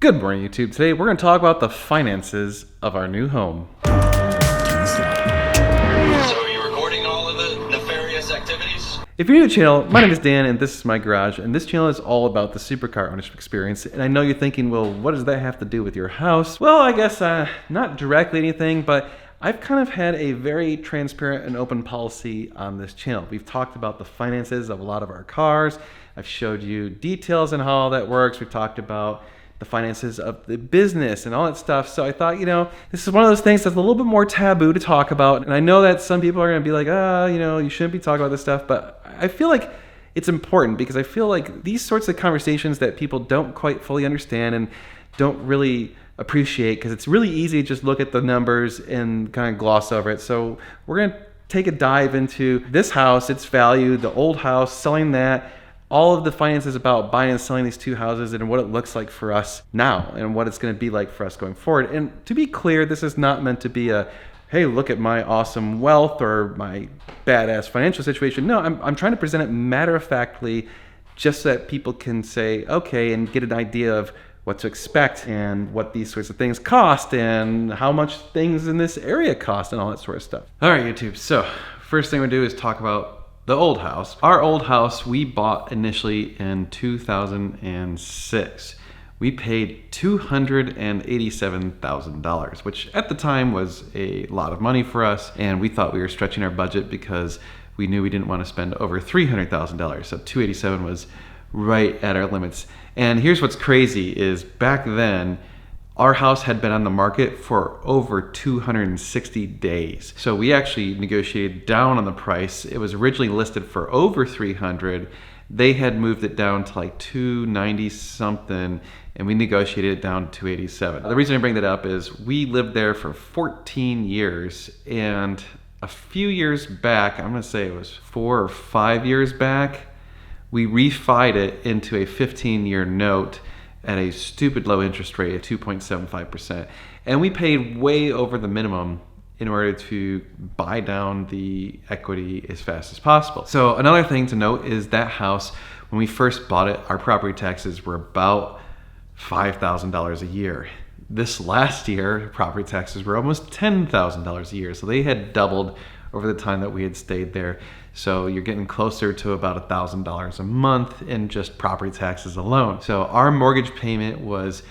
Good morning, YouTube. Today we're going to talk about the finances of our new home. So are you recording all of the nefarious activities? If you're new to the channel, my name is Dan and this is my garage, and this channel is all about the supercar ownership experience. And I know you're thinking, well, what does that have to do with your house? Well, I guess not directly anything, but I've kind of had a very transparent and open policy on this channel. We've talked about the finances of a lot of our cars. I've showed you details on how all that works. We've talked about the finances of the business and all that stuff. So I thought, this is one of those things that's a little bit more taboo to talk about. And I know that some people are going to be like, you shouldn't be talking about this stuff. But I feel like it's important because I feel like these sorts of conversations that people don't quite fully understand and don't really appreciate, because it's really easy to just look at the numbers and kind of gloss over it. So we're going to take a dive into this house, its value, the old house, selling that, all of the finances about buying and selling these two houses and what it looks like for us now and what it's going to be like for us going forward. And to be clear, this is not meant to be a, hey, look at my awesome wealth or my badass financial situation. No, I'm trying to present it matter-of-factly just so that people can say, okay, and get an idea of what to expect and what these sorts of things cost and how much things in this area cost and all that sort of stuff. All right, YouTube. So first thing we do is talk about the old house. Our old house we bought initially in 2006. We paid $287,000, which at the time was a lot of money for us, and we thought we were stretching our budget because we knew we didn't want to spend over $300,000. So 287 was right at our limits. And here's what's crazy is back then, our house had been on the market for over 260 days. So we actually negotiated down on the price. It was originally listed for over 300. They had moved it down to like 290 something, and we negotiated it down to 287. The reason I bring that up is we lived there for 14 years, and a few years back, I'm gonna say it was 4 or 5 years back, we refied it into a 15-year note at a stupid low interest rate of 2.75%. And we paid way over the minimum in order to buy down the equity as fast as possible. So another thing to note is that house, when we first bought it, our property taxes were about $5,000 a year. This last year, property taxes were almost $10,000 a year. So they had doubled over the time that we had stayed there. So you're getting closer to about $1,000 a month in just property taxes alone. So our mortgage payment was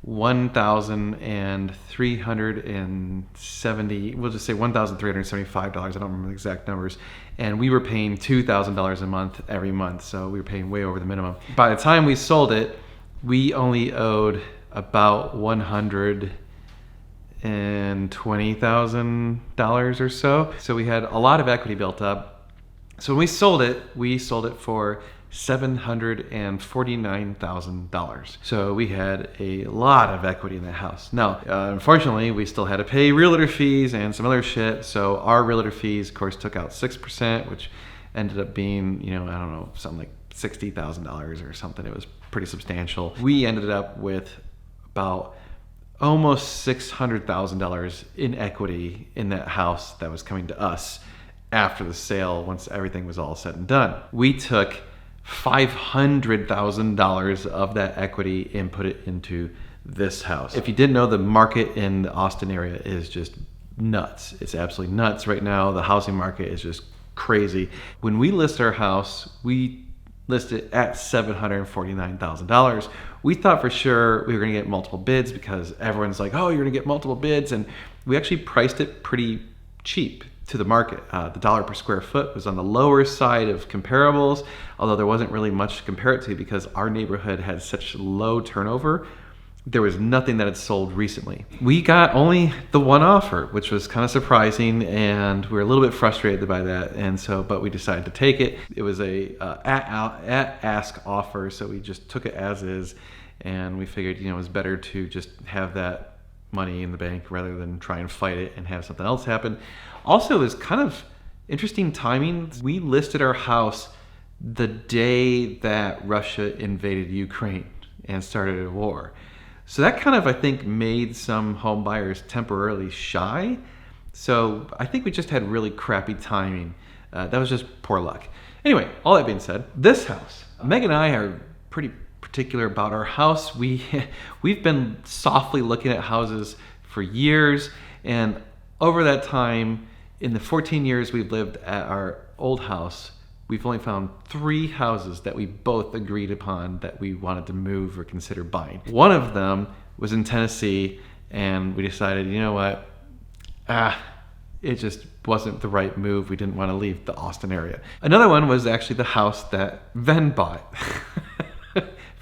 $1,370, we'll just say $1,375. I don't remember the exact numbers. And we were paying $2,000 a month every month. So we were paying way over the minimum. By the time we sold it, we only owed about $120,000 or so. So we had a lot of equity built up. So when we sold it for $749,000. So we had a lot of equity in that house. Now, unfortunately, we still had to pay realtor fees and some other shit. So our realtor fees, of course, took out 6%, which ended up being, something like $60,000 or something. It was pretty substantial. We ended up with about almost $600,000 in equity in that house that was coming to us after the sale, once everything was all said and done. We took $500,000 of that equity and put it into this house. If you didn't know, the market in the Austin area is just nuts. It's absolutely nuts right now. The housing market is just crazy. When we list our house, we listed at $749,000. We thought for sure we were gonna get multiple bids because everyone's like, oh, you're gonna get multiple bids. And we actually priced it pretty cheap to the market. The dollar per square foot was on the lower side of comparables, although there wasn't really much to compare it to because our neighborhood had such low turnover. There was nothing that had sold recently. We got only the one offer, which was kind of surprising, and we were a little bit frustrated by that. And so, but we decided to take it. It was a at ask offer, so we just took it as is, and we figured, it was better to just have that money in the bank rather than try and fight it and have something else happen. Also, it was kind of interesting timing. We listed our house the day that Russia invaded Ukraine and started a war. So that kind of, I think, made some home buyers temporarily shy. So I think we just had really crappy timing. That was just poor luck. Anyway, all that being said, this house, Meg and I are pretty particular about our house. We've been softly looking at houses for years, and over that time, in the 14 years we've lived at our old house, we've only found 3 houses that we both agreed upon that we wanted to move or consider buying. One of them was in Tennessee, and we decided, you know what, it just wasn't the right move. We didn't want to leave the Austin area. Another one was actually the house that Ven bought.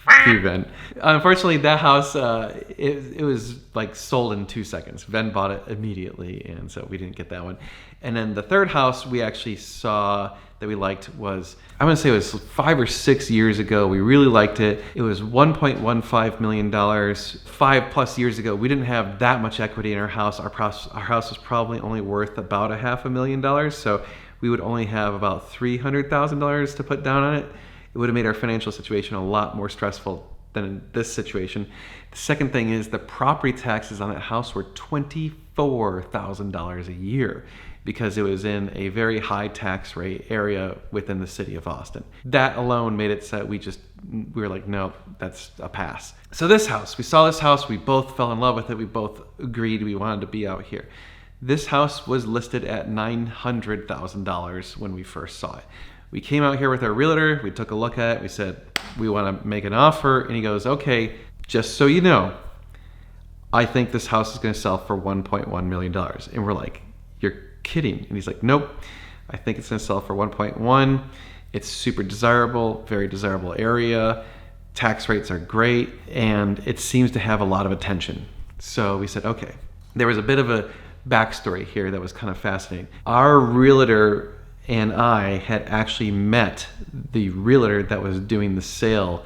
Fuck you, Ven. Unfortunately, that house, it was like sold in 2 seconds. Ven bought it immediately, and so we didn't get that one. And then the third house we actually saw that we liked was, I'm gonna say it was 5 or 6 years ago. We really liked it. It was $1.15 million. 5+ years ago, we didn't have that much equity in our house. Our house was probably only worth about $500,000, so we would only have about $300,000 to put down on it. It would have made our financial situation a lot more stressful than in this situation. The second thing is the property taxes on that house were $24,000 a year because it was in a very high tax rate area within the city of Austin. That alone made it so that we were like, no, that's a pass. So this house, we saw this house, we both fell in love with it, we both agreed we wanted to be out here. This house was listed at $900,000 when we first saw it. We came out here with our realtor, we took a look at it, we said, we want to make an offer, and he goes, okay, just so you know, I think this house is going to sell for $1.1 million. And we're like, you're kidding. And he's like, nope, I think it's going to sell for 1.1. It's super desirable, very desirable area. Tax rates are great, and it seems to have a lot of attention. So we said, okay. There was a bit of a backstory here that was kind of fascinating. Our realtor and I had actually met the realtor that was doing the sale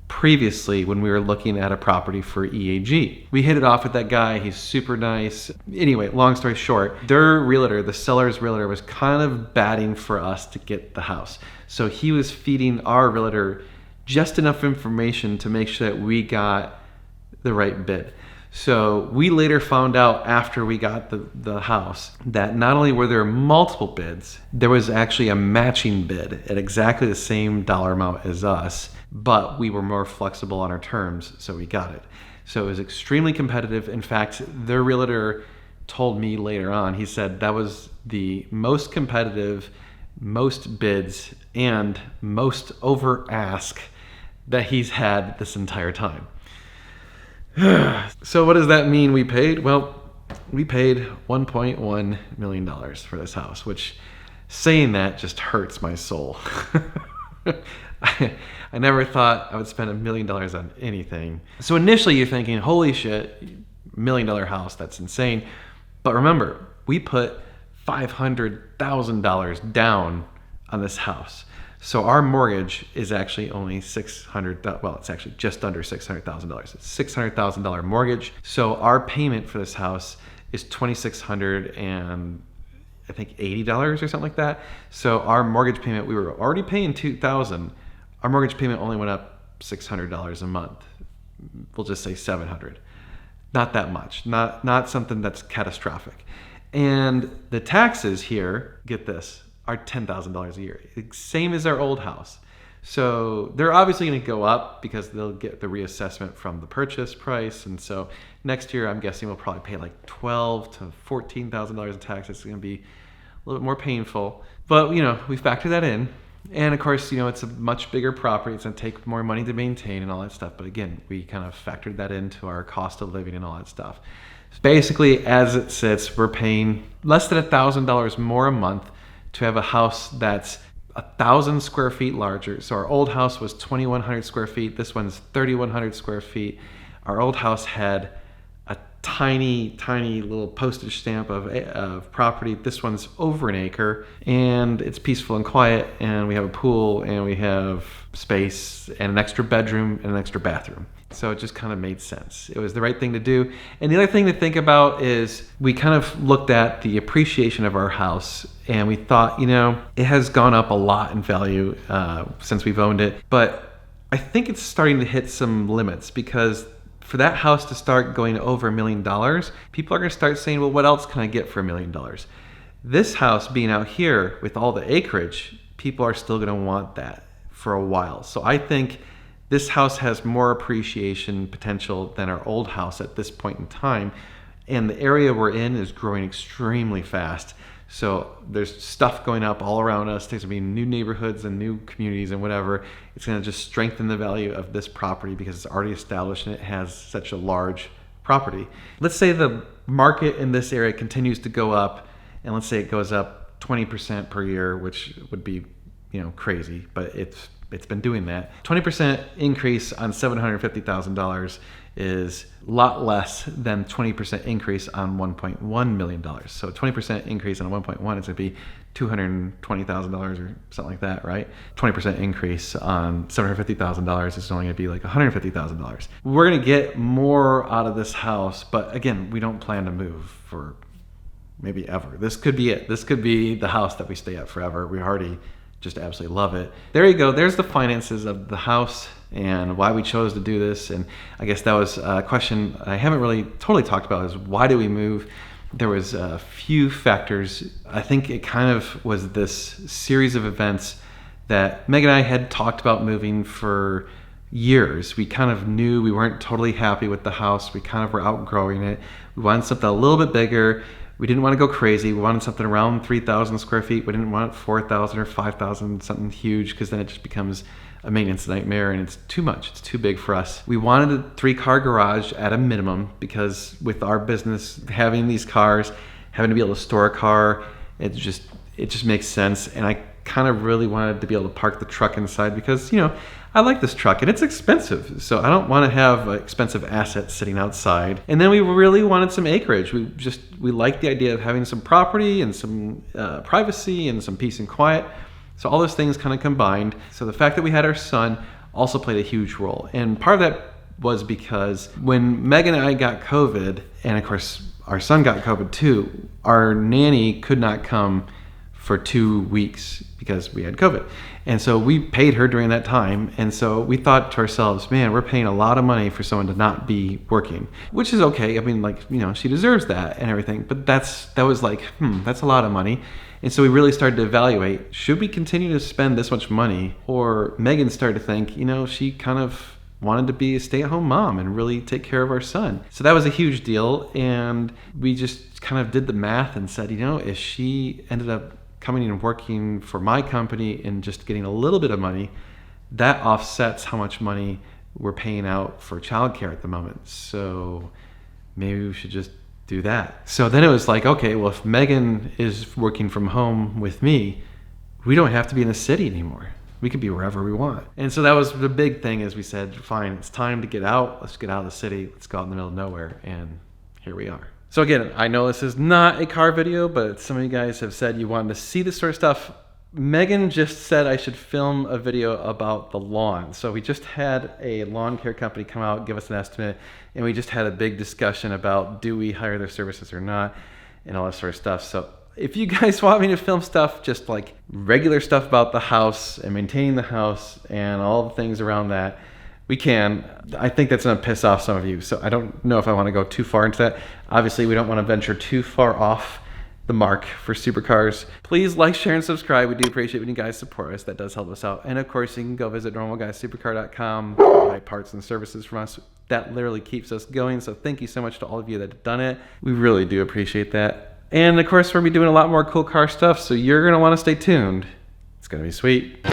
previously when we were looking at a property for EAG. We hit it off with that guy. He's super nice. Anyway, long story short, their realtor, the seller's realtor, was kind of batting for us to get the house. So he was feeding our realtor just enough information to make sure that we got the right bid. So we later found out after we got the house that not only were there multiple bids, there was actually a matching bid at exactly the same dollar amount as us, but we were more flexible on our terms, so we got it. So it was extremely competitive. In fact, their realtor told me later on, he said that was the most competitive, most bids, and most over ask that he's had this entire time. So what does that mean we paid? Well, we paid $1.1 million for this house, which saying that just hurts my soul. I never thought I would spend $1 million on anything. So initially you're thinking, holy shit, $1 million house, that's insane. But remember, we put $500,000 down on this house. So our mortgage is actually only it's actually just under $600,000. It's $600,000 mortgage. So our payment for this house is $2,600 and I think $80 or something like that. So our mortgage payment, we were already paying $2,000. Our mortgage payment only went up $600 a month. We'll just say $700. Not that much. Not something that's catastrophic. And the taxes here, get this, are $10,000 a year, same as our old house. So they're obviously going to go up because they'll get the reassessment from the purchase price. And so next year, I'm guessing we'll probably pay like $12,000 to $14,000 in taxes. It's going to be a little bit more painful, but we factor that in. And of course, it's a much bigger property. It's going to take more money to maintain and all that stuff. But again, we kind of factored that into our cost of living and all that stuff. Basically, as it sits, we're paying less than $1,000 more a month to have a house that's 1,000 square feet larger. So our old house was 2,100 square feet. This one's 3,100 square feet. Our old house had a tiny, tiny little postage stamp of property. This one's over an acre, and it's peaceful and quiet, and we have a pool, and we have space, and an extra bedroom, and an extra bathroom. So it just kind of made sense. It was the right thing to do. And the other thing to think about is we kind of looked at the appreciation of our house, and we thought, it has gone up a lot in value since we've owned it. But I think it's starting to hit some limits because for that house to start going over $1 million, people are going to start saying, well, what else can I get for $1 million? This house being out here with all the acreage, people are still going to want that for a while. So I think This house has more appreciation potential than our old house at this point in time, and the area we're in is growing extremely fast. So there's stuff going up all around us. There's going to be new neighborhoods and new communities and whatever. It's going to just strengthen the value of this property because it's already established and it has such a large property. Let's say the market in this area continues to go up, and let's say it goes up 20% per year, which would be, crazy, but it's been doing that. 20% increase on $750,000 is a lot less than 20% increase on $1.1 million. So 20% increase on 1.1 is going to be $220,000 or something like that, right? 20% increase on $750,000 is only going to be like $150,000. We're going to get more out of this house, but again, we don't plan to move for maybe ever. This could be it. This could be the house that we stay at forever. We already just absolutely love it. There you go. There's the finances of the house and why we chose to do this. And I guess that was a question I haven't really totally talked about, is why do we move? There was a few factors. I think it kind of was this series of events that Meg and I had talked about moving for years. We kind of knew we weren't totally happy with the house. We kind of were outgrowing it. We wanted something a little bit bigger. We didn't want to go crazy. We wanted something around 3,000 square feet. We didn't want 4,000 or 5,000, something huge, because then it just becomes a maintenance nightmare and it's too much. It's too big for us. We wanted a 3-car garage at a minimum, because with our business, having these cars, having to be able to store a car, it just makes sense. And I kind of really wanted to be able to park the truck inside because, I like this truck and it's expensive. So I don't want to have expensive assets sitting outside. And then we really wanted some acreage. We liked the idea of having some property and some privacy and some peace and quiet. So all those things kind of combined. So the fact that we had our son also played a huge role. And part of that was because when Meg and I got COVID, and of course our son got COVID too, our nanny could not come for 2 weeks because we had COVID. And so we paid her during that time. And so we thought to ourselves, man, we're paying a lot of money for someone to not be working, which is okay. I mean, she deserves that and everything, but that was like, that's a lot of money. And so we really started to evaluate, should we continue to spend this much money? Or Megan started to think, she kind of wanted to be a stay-at-home mom and really take care of our son. So that was a huge deal. And we just kind of did the math and said, if she ended up coming and working for my company and just getting a little bit of money, that offsets how much money we're paying out for childcare at the moment. So maybe we should just do that. So then it was like, okay, well, if Megan is working from home with me, we don't have to be in the city anymore. We could be wherever we want. And so that was the big thing, is we said, fine, it's time to get out. Let's get out of the city. Let's go out in the middle of nowhere. And here we are. So again, I know this is not a car video, but some of you guys have said you wanted to see this sort of stuff. Megan just said I should film a video about the lawn. So we just had a lawn care company come out, give us an estimate, and we just had a big discussion about, do we hire their services or not, and all that sort of stuff. So if you guys want me to film stuff, just like regular stuff about the house and maintaining the house and all the things around that, we can. I think that's going to piss off some of you. So I don't know if I want to go too far into that. Obviously, we don't want to venture too far off the mark for supercars. Please like, share, and subscribe. We do appreciate when you guys support us. That does help us out. And of course, you can go visit normalguysupercar.com, buy parts and services from us. That literally keeps us going. So thank you so much to all of you that have done it. We really do appreciate that. And of course, we're going to be doing a lot more cool car stuff. So you're going to want to stay tuned. It's going to be sweet.